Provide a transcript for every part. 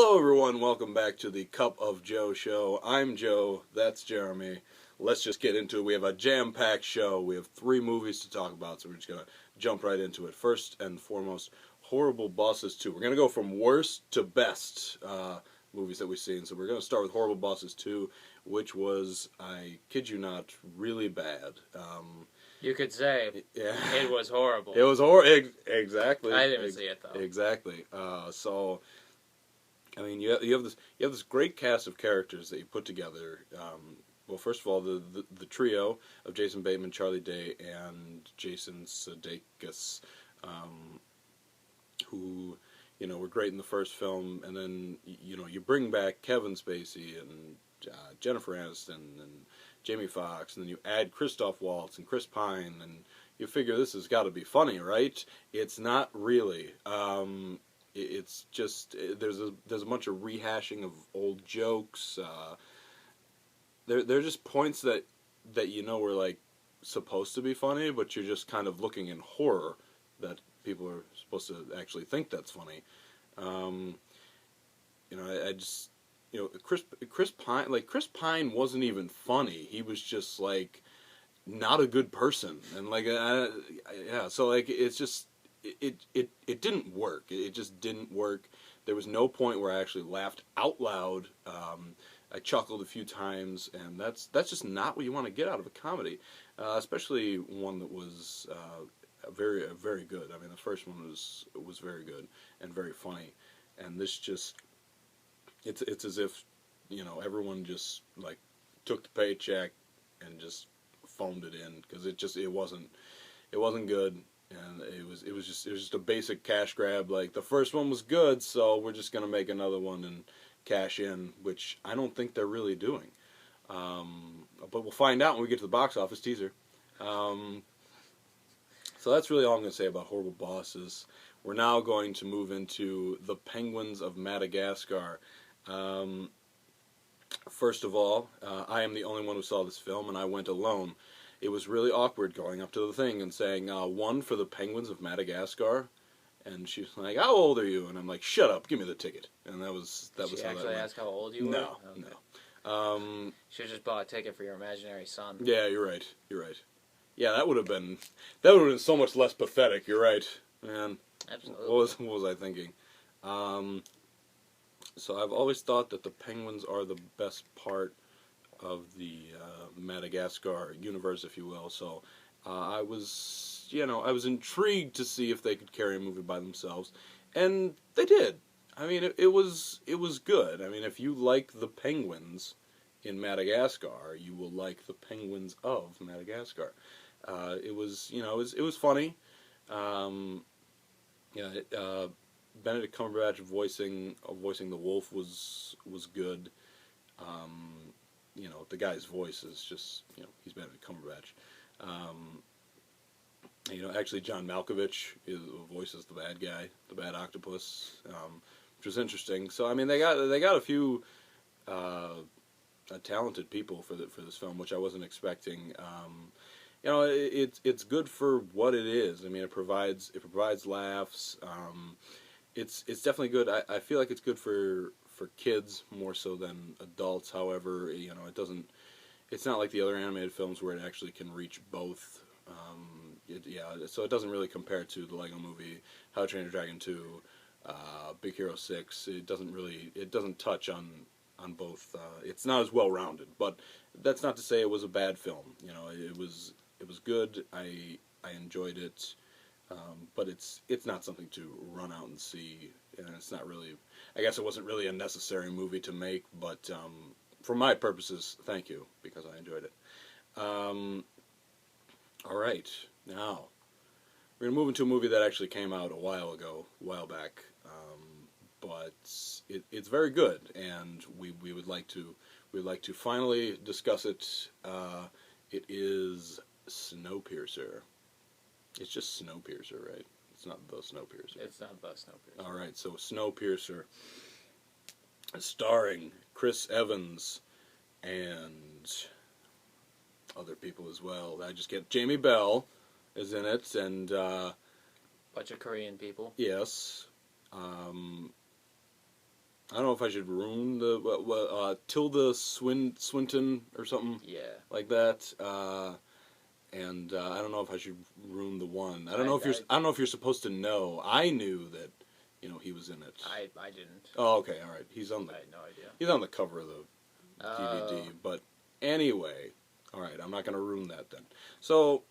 Hello, everyone. Welcome back to the Cup of Joe show. I'm Joe. That's Jeremy. Let's just get into it. We have a jam-packed show. We have 3 movies to talk about, so we're just going to jump right into it. First and foremost, Horrible Bosses 2. We're going to go from worst to best movies that we've seen. So we're going to start with Horrible Bosses 2, which was, I kid you not, really bad. You could say Yeah. it was horrible. It was horrible. Exactly. I didn't see it though. Exactly. I mean, you have this great cast of characters that you put together. Well, first of all, the trio of Jason Bateman, Charlie Day, and Jason Sudeikis, who were great in the first film, and then you bring back Kevin Spacey and Jennifer Aniston and Jamie Foxx, and then you add Christoph Waltz and Chris Pine, and you figure this has got to be funny, right? It's not really. It's just there's a bunch of rehashing of old jokes. They're just points that were like supposed to be funny, but you're just kind of looking in horror that people are supposed to actually think that's funny. I just Chris Pine wasn't even funny. He was just like not a good person, and so like it's just. It didn't work. It just didn't work. There was no point where I actually laughed out loud. I chuckled a few times, and that's just not what you want to get out of a comedy, especially one that was very good. I mean, the first one was very good and very funny, and this just it's as if everyone just like took the paycheck and just phoned it in because it wasn't good. And it was just a basic cash grab. Like the first one was good, so we're just gonna make another one and cash in, which I don't think they're really doing. But we'll find out when we get to the box office teaser. So that's really all I'm gonna say about Horrible Bosses. We're now going to move into The Penguins of Madagascar. First of all, I am the only one who saw this film, and I went alone. It was really awkward going up to the thing and saying, 1 for the Penguins of Madagascar. And she's like, how old are you? And I'm like, shut up, give me the ticket. And that was Did she how that actually went. ask how old you were? No, Okay. no. Should have just bought a ticket for your imaginary son. Yeah, you're right. Yeah, that would have been so much less pathetic. You're right, man. Absolutely. What was I thinking? So I've always thought that the penguins are the best part of the Madagascar universe, if you will. So I was intrigued to see if they could carry a movie by themselves, and they did. I mean, it was good. I mean, if you like the penguins in Madagascar, you will like the Penguins of Madagascar. It was funny. Benedict Cumberbatch voicing the wolf was good. The guy's voice is just, he's Benedict Cumberbatch. Actually John Malkovich voices the bad guy, the bad octopus, which was interesting. So I mean, they got a few talented people for this film, which I wasn't expecting. It's good for what it is. I mean, it provides laughs. It's definitely good. I feel like it's good for kids more so than adults. However, it's not like the other animated films where it actually can reach both. So it doesn't really compare to the Lego Movie, How to Train Your Dragon 2, Big Hero 6. It doesn't touch on both. It's not as well rounded, but that's not to say it was a bad film. It was good. I enjoyed it. But it's not something to run out and see, and it's not really. I guess it wasn't really a necessary movie to make, but for my purposes, thank you, because I enjoyed it. All right, now we're gonna move into a movie that actually came out a while back, but it's very good, and we would like to finally discuss it. It is Snowpiercer. It's just Snowpiercer, right? It's not the Snowpiercer. It's not the Snowpiercer. All right, so Snowpiercer, starring Chris Evans and other people as well. I just get Jamie Bell is in it, and bunch of Korean people. yes, I don't know if I should ruin the Tilda Swinton or something Yeah. like that. And I don't know if I should ruin the one. I don't know if you're supposed to know. I knew that, he was in it. I didn't. Oh, okay, all right. I had no idea. He's on the cover of the DVD. Oh. But anyway, all right. I'm not going to ruin that then. So,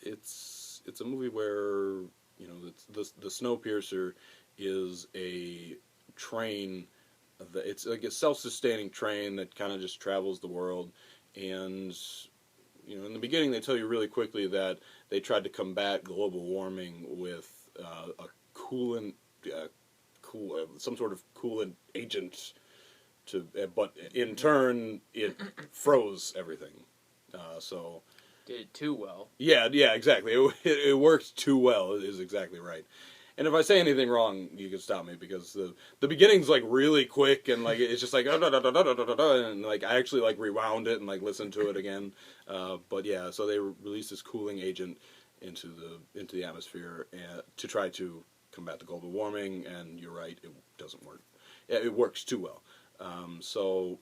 it's a movie where the Snowpiercer is a train. It's like a self-sustaining train that kind of just travels the world, and in the beginning they tell you really quickly that they tried to combat global warming with a coolant, some sort of coolant agent, but in turn it froze everything. So Did it too well. yeah, exactly. It worked too well. Is exactly right. And if I say anything wrong, you can stop me, because the beginning's like really quick, and like it's just like and like I actually like rewound it and like listened to it again. But yeah, so they released this cooling agent into the atmosphere to try to combat the global warming. And you're right, it doesn't work. It works too well. So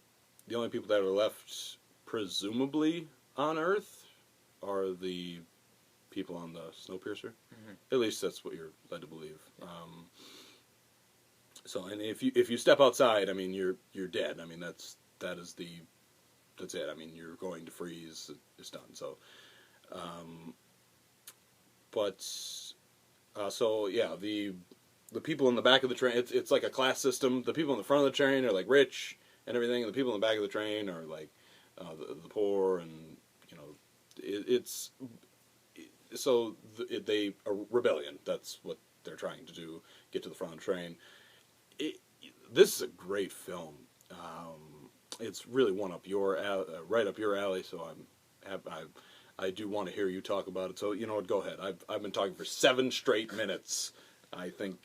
the only people that are left, presumably on Earth, are the people on the Snowpiercer. Mm-hmm. At least that's what you're led to believe. So, and if you step outside, I mean, you're dead. I mean, that's it. I mean, you're going to freeze. It's done. So, so yeah, the people in the back of the train, it's like a class system. The people in the front of the train are like rich and everything, and the people in the back of the train are like the poor, and it's. So they a rebellion. That's what they're trying to do. Get to the front of the train. This is a great film. It's really right up your alley. So I do want to hear you talk about it. So you know what? Go ahead. I've been talking for 7 straight minutes. I think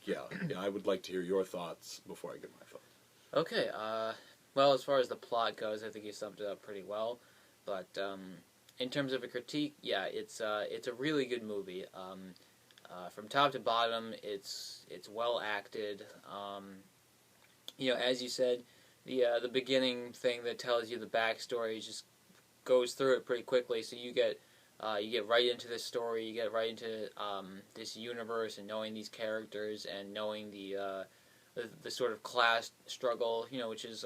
I would like to hear your thoughts before I give my thoughts. Okay. Well, as far as the plot goes, I think you summed it up pretty well. But in terms of a critique, yeah, it's a really good movie. From top to bottom, it's well acted. As you said, the beginning thing that tells you the backstory just goes through it pretty quickly. So you get right into this story. You get right into this universe, and knowing these characters, and knowing the sort of class struggle, which is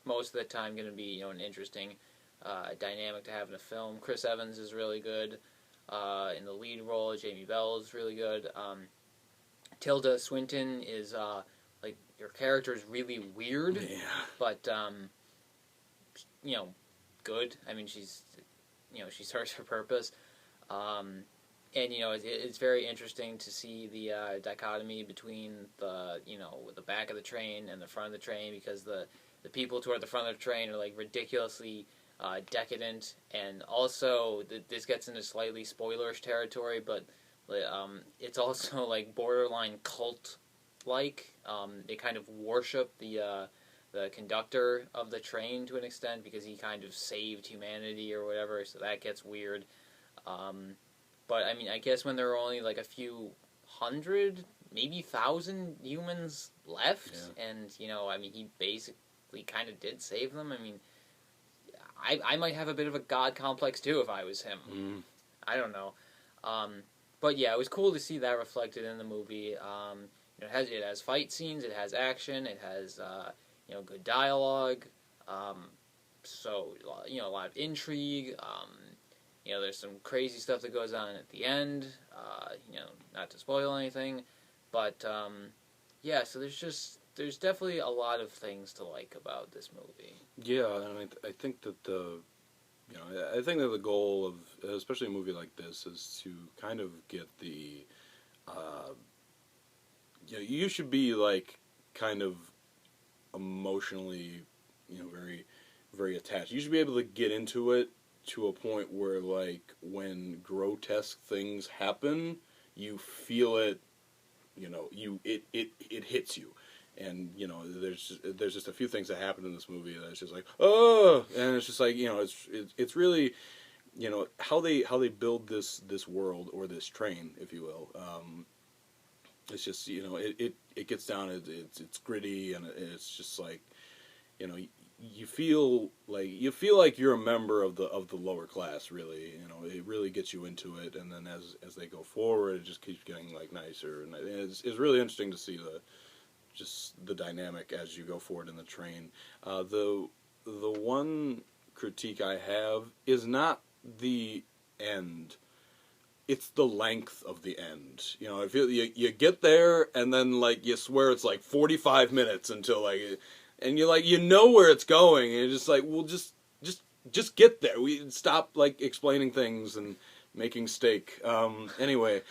most of the time going to be an interesting dynamic to have in a film. Chris Evans is really good in the lead role. Jamie Bell is really good. Tilda Swinton is her character is really weird, but good. I mean, she serves her purpose, and it's very interesting to see the dichotomy between the back of the train and the front of the train, because the people toward the front of the train are like ridiculously decadent, and also this gets into slightly spoilerish territory, but it's also like borderline cult-like. They kind of worship the conductor of the train to an extent, because he kind of saved humanity or whatever, so that gets weird. But I mean, I guess when there are only like a few hundred, maybe 1,000 humans left, and I mean, he basically kind of did save them. I mean, I might have a bit of a god complex too if I was him. Mm. I don't know. But yeah, it was cool to see that reflected in the movie. It has fight scenes, it has action, it has good dialogue. So a lot of intrigue. There's some crazy stuff that goes on at the end. Not to spoil anything, but so there's definitely a lot of things to like about this movie. Yeah, and I think that the goal of especially a movie like this is to kind of get the you should be like kind of emotionally very very attached. You should be able to get into it to a point where, like, when grotesque things happen, you feel it. It hits you. And there's just a few things that happen in this movie that's just like, oh, and it's just like it's really how they build this world, or this train, if you will. It's just, it gets down. It's gritty, and it's just like, you feel like you're a member of the lower class. Really, it really gets you into it, and then as they go forward, it just keeps getting like nicer, and it's really interesting to see the dynamic as you go forward in the train. The one critique I have is not the end. It's the length of the end. If you get there and then like you swear it's like 45 minutes until like, and you're like where it's going, and you're just like, well, just get there. We stop like explaining things and making steak. Anyway,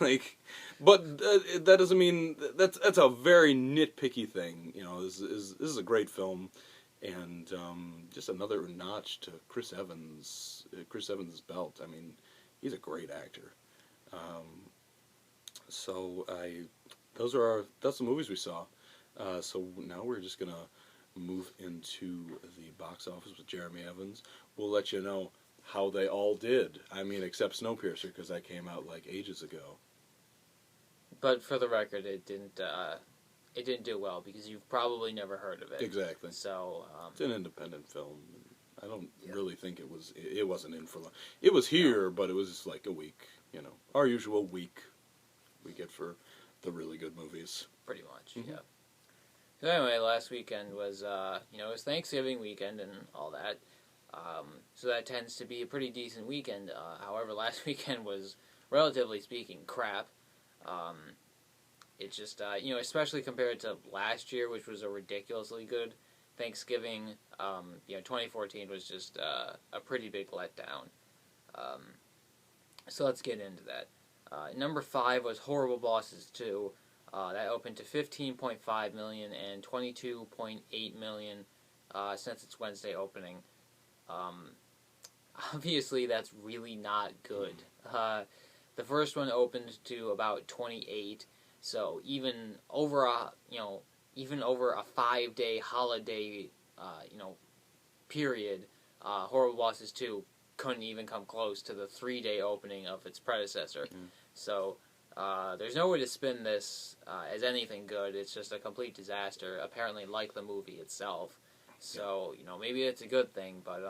like, but that doesn't mean that's a very nitpicky thing. This is a great film, and just another notch to Chris Evans' belt. I mean, he's a great actor. So that's the movies we saw. So now we're just gonna move into the box office with Jeremy Evans. We'll let you know how they all did. I mean, except Snowpiercer, because that came out like ages ago. But for the record, it didn't do well because you've probably never heard of it. Exactly. So it's an independent film. I don't really think it wasn't in for long. It was here, but it was like a week. Our usual week we get for the really good movies. Pretty much, yeah. So anyway, last weekend was it was Thanksgiving weekend and all that. So that tends to be a pretty decent weekend. However, last weekend was, relatively speaking, crap. It's just, especially compared to last year, which was a ridiculously good Thanksgiving, 2014 was just a pretty big letdown. So let's get into that. Number 5 was Horrible Bosses 2. That opened to $15.5 million and $22.8 million since its Wednesday opening. Obviously, that's really not good. The first one opened to about 28, so even over a 5-day holiday, period, Horrible Bosses 2 couldn't even come close to the 3-day opening of its predecessor. So there's no way to spin this as anything good. It's just a complete disaster, apparently, like the movie itself. So, maybe it's a good thing, but,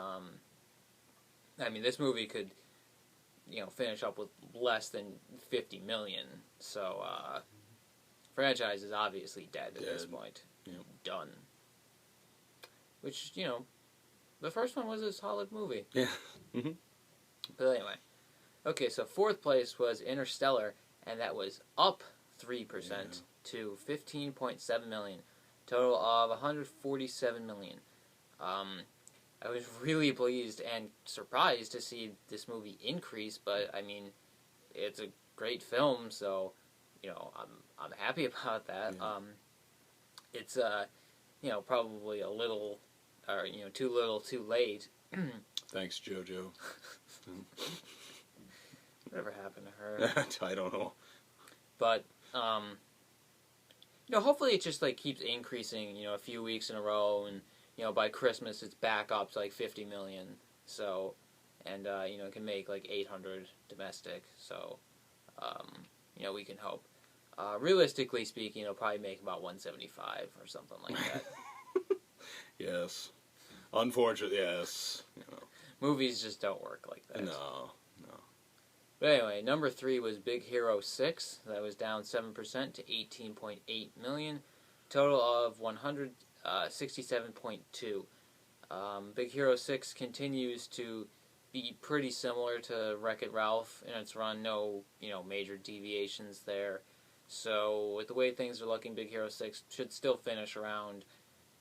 this movie could, finish up with less than $50 million. So, franchise is obviously dead at this point. Yep. Done. Which, the first one was a solid movie. Yeah. Mm-hmm. But anyway. Okay, so fourth place was Interstellar, and that was up 3% to $15.7 million. Total of $147 million. I was really pleased and surprised to see this movie increase, but it's a great film, so I'm happy about that. Yeah. It's probably a little, or too little, too late. Thanks, JoJo. Whatever happened to her? I don't know. But hopefully it just keeps increasing. A few weeks in a row, and by Christmas it's back up to 50 million. So, and it can make 800 domestic. So, we can hope. Realistically speaking, it'll probably make about 175 or something like that. Yes. Unfortunately, yes. Movies just don't work like that. No. But anyway, number 3 was Big Hero 6. That was down 7% to $18.8 million. Total of $167.2. Big Hero 6 continues to be pretty similar to Wreck-It Ralph in its run. No, major deviations there. So with the way things are looking, Big Hero 6 should still finish around,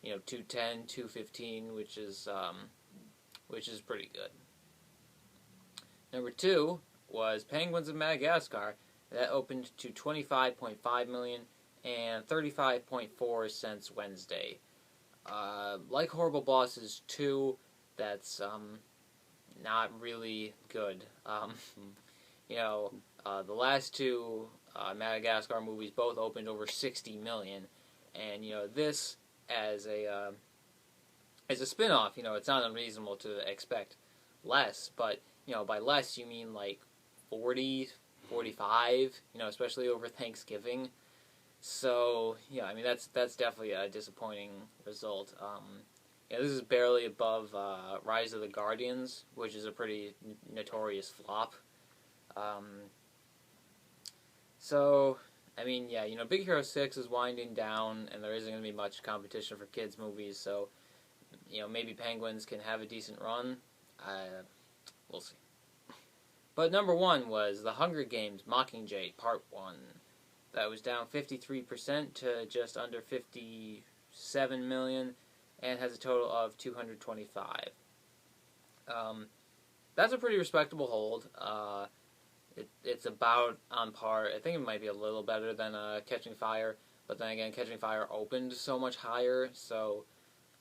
210, 215, which is pretty good. Number 2 was Penguins of Madagascar. That opened to $25.5 million and $35.4 since Wednesday. Like Horrible Bosses 2, that's not really good. The last two Madagascar movies both opened over 60 million, and this as a spin-off, it's not unreasonable to expect less, but by less you mean 40, 45. Especially over Thanksgiving. So yeah, I mean that's definitely a disappointing result. This is barely above Rise of the Guardians, which is a pretty notorious flop. Um, so, I mean, yeah, Big Hero 6 is winding down, and there isn't going to be much competition for kids' movies, so, maybe Penguins can have a decent run. We'll see. But number one was The Hunger Games Mockingjay Part 1. That was down 53% to just under 57 million, and has a total of 225. That's a pretty respectable hold. It's about on par. I think it might be a little better than Catching Fire, but then again, Catching Fire opened so much higher, so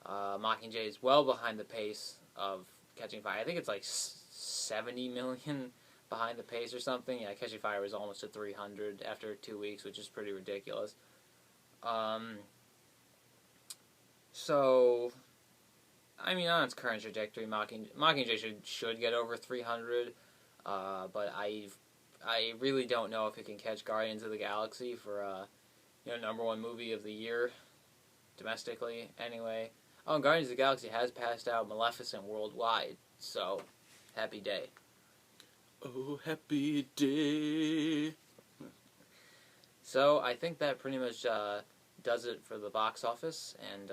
Mockingjay is well behind the pace of Catching Fire. I think it's like 70 million behind the pace or something. Yeah, Catching Fire was almost at 300 after 2 weeks, which is pretty ridiculous. So, I mean, on its current trajectory, Mockingjay should get over 300, but I really don't know if it can catch Guardians of the Galaxy for number one movie of the year domestically. Anyway, Guardians of the Galaxy has passed out Maleficent worldwide, so happy day. Oh, happy day. So I think that pretty much does it for the box office, and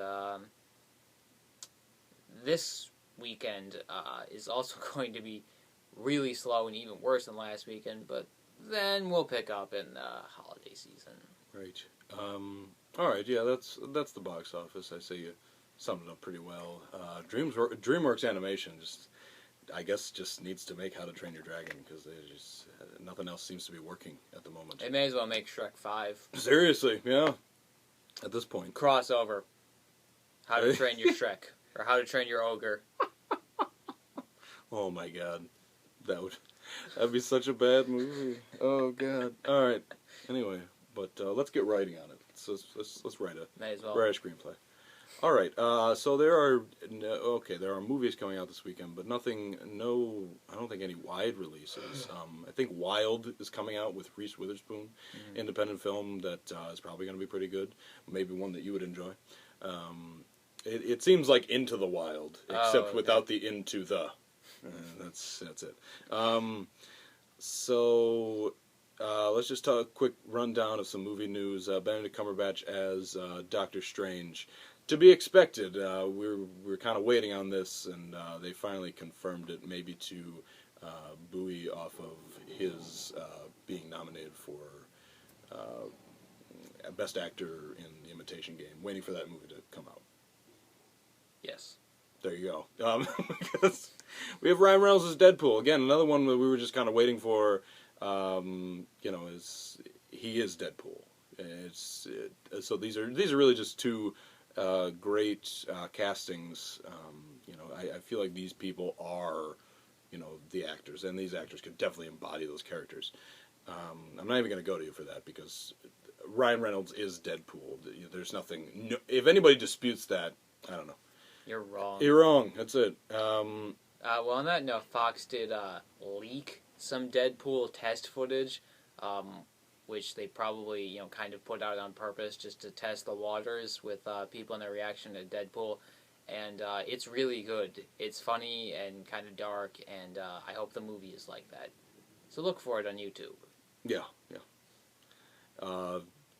this weekend is also going to be really slow and even worse than last weekend, but then we'll pick up in the holiday season. Right. All right, yeah, that's the box office. I say you summed it up pretty well. DreamWorks Animation just needs to make How to Train Your Dragon, because nothing else seems to be working at the moment. They may as well make Shrek 5. Seriously, yeah. At this point. Crossover. How to Train Your Shrek. Or How to Train Your Ogre. Oh my god. That'd be such a bad movie. Oh god. Alright. Anyway, but let's get writing on it. Let's write a screenplay. All right. So there are movies coming out this weekend, but I don't think any wide releases. I think Wild is coming out with Reese Witherspoon, independent film that is probably going to be pretty good. Maybe one that you would enjoy. It seems like Into the Wild, except without the into the. That's it. Let's just talk a quick rundown of some movie news. Benedict Cumberbatch as Doctor Strange. To be expected. We're kind of waiting on this, and they finally confirmed it, maybe to buoy off of his being nominated for Best Actor in The Imitation Game. Waiting for that movie to come out. Yes. There you go. Because we have Ryan Reynolds as Deadpool. Again, another one that we were just kind of waiting for. He is Deadpool. So these are really just two great castings. I feel like these people are, the actors, and these actors could definitely embody those characters. I'm not even going to go to you for that, because Ryan Reynolds is Deadpool. There's nothing. No, if anybody disputes that, I don't know. You're wrong. You're wrong. That's it. Well, on that note, Fox did leak some Deadpool test footage, which they probably, kind of put out on purpose just to test the waters with people and their reaction to Deadpool. And it's really good. It's funny and kind of dark, and I hope the movie is like that. So look for it on YouTube. Yeah.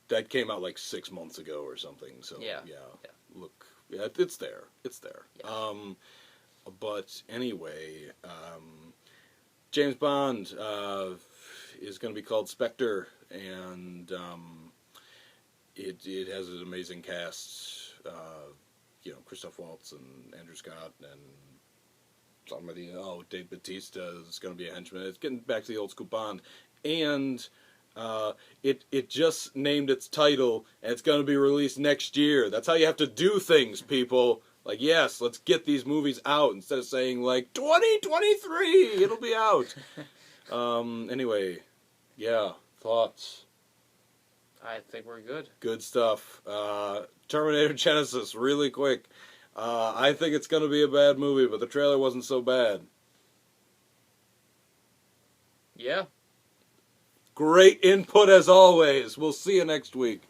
That came out like 6 months ago or something. So yeah. Look, it's there. It's there. Yeah. But anyway, James Bond is going to be called Spectre, and it has an amazing cast. Christoph Waltz and Andrew Scott and somebody. Dave Bautista is going to be a henchman. It's getting back to the old school Bond, and it just named its title, and it's going to be released next year. That's how you have to do things, people. Like, yes, let's get these movies out instead of saying, like, 2023, it'll be out. Anyway, yeah, thoughts? I think we're good. Good stuff. Terminator Genesis, really quick. I think it's going to be a bad movie, but the trailer wasn't so bad. Yeah. Great input as always. We'll see you next week.